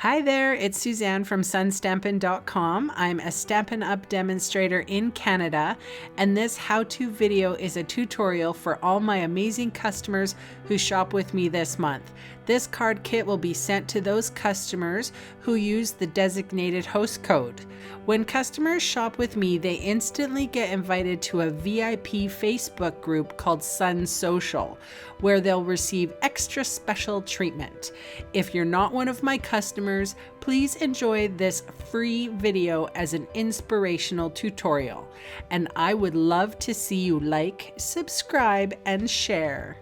Hi there, it's Suzanne from sunstampin.com. I'm a Stampin Up demonstrator in Canada, and this how-to video is a tutorial for all my amazing customers who shop with me this month. This card kit will be sent to those customers who use the designated host code. When customers shop with me, they instantly get invited to a VIP Facebook group called Sun Social, where they'll receive extra special treatment. If you're not one of my customers, please enjoy this free video as an inspirational tutorial. And I would love to see you like, subscribe, and share.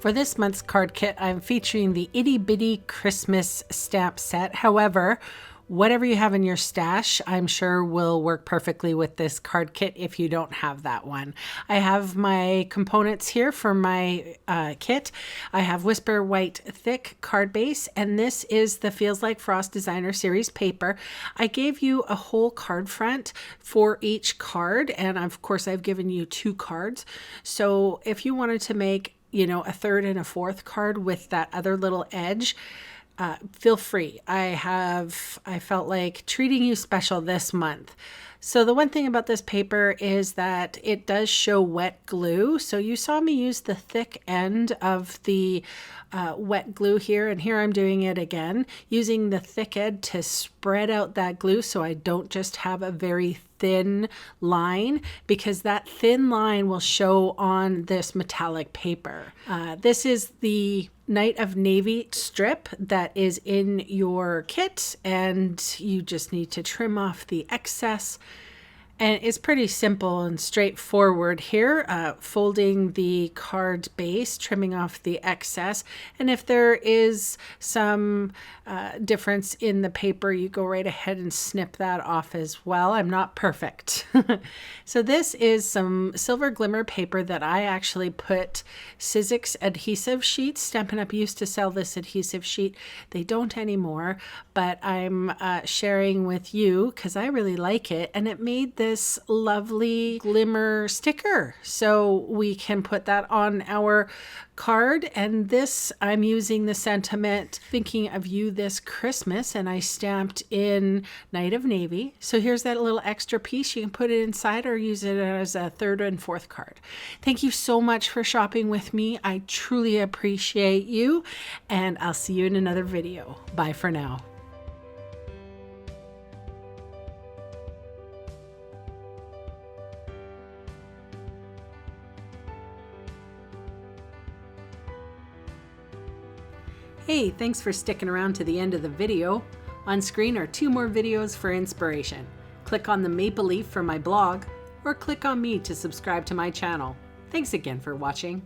For this month's card kit, I'm featuring the Itty Bitty Christmas stamp set. However, whatever you have in your stash, I'm sure will work perfectly with this card kit if you don't have that one. I have my components here for my kit. I have Whisper White Thick card base, and this is the Feels Like Frost Designer Series paper. I gave you a whole card front for each card, and of course I've given you 2 cards. So if you wanted to make, a third and a fourth card with that other little edge, feel free. I felt like treating you special this month. So the one thing about this paper is that it does show wet glue. So you saw me use the thick end of the wet glue here, and here I'm doing it again, using the thick end to spread out that glue so I don't just have a very thin line, because that thin line will show on this metallic paper. This is the Night of Navy strip that is in your kit, and you just need to trim off the excess. And it's pretty simple and straightforward here, folding the card base, trimming off the excess. And if there is some difference in the paper, you go right ahead and snip that off as well. I'm not perfect. So this is some silver glimmer paper that I actually put Sizzix adhesive sheets. Stampin' Up used to sell this adhesive sheet. They don't anymore, but I'm sharing with you because I really like it. And it made this lovely glimmer sticker, so we can put that on our card. And this, I'm using the sentiment thinking of you this Christmas, and I stamped in Night of Navy. So here's that little extra piece. You can put it inside or use it as a third and fourth card. Thank you so much for shopping with me. I truly appreciate you, and I'll see you in another video. Bye for now. Hey, thanks for sticking around to the end of the video. On screen are 2 more videos for inspiration. Click on the maple leaf for my blog, or click on me to subscribe to my channel. Thanks again for watching.